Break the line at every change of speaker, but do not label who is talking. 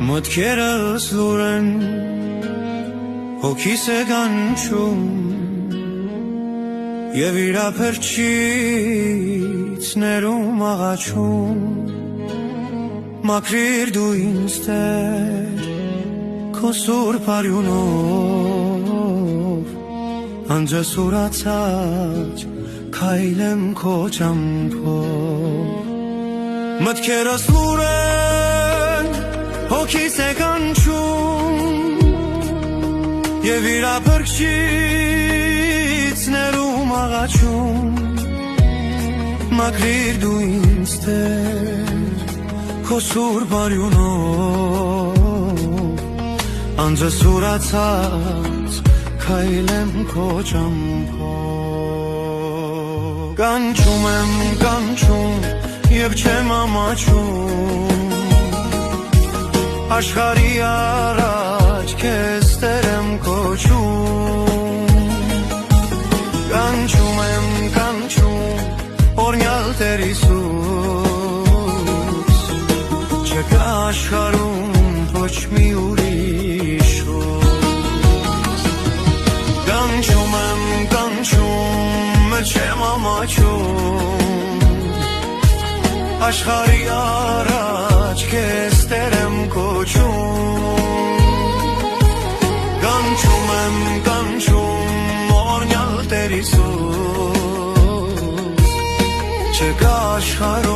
Մտքերս լուր են, հոգիս է կանչում Եվ իրափերջից ներում աղաչում Մաքրիր դու ինձ Տեր քո սուրբ արյունով Անձասուրացած քայլեմ քո ճամփով Մտքերս լուր են, հոգիս է կանչում Եվ իրափերջից ներում աղաչում Մաքրիր դու ինձ Տեր քո սուրբ արյունով Անձասուրացած քայլեմ քո ճամփով Կանչում եմ, կանչում Եվ չեմ ամաչում Աշխարհի առաջ քեզ Տեր եմ կոչում Կանչում եմ, կանչում Օրհնյալ Տեր Հիսուս Չկա աշխարհում ոչ մի ուրիշ Կանչում եմ, կանչում Չեմ ամաչում Աշխարհի առաջ քեզ Տեր եմ կոչում Կանչում եմ, կանչում օրհնյալ Տեր Հիսուս Չկա աշխարհում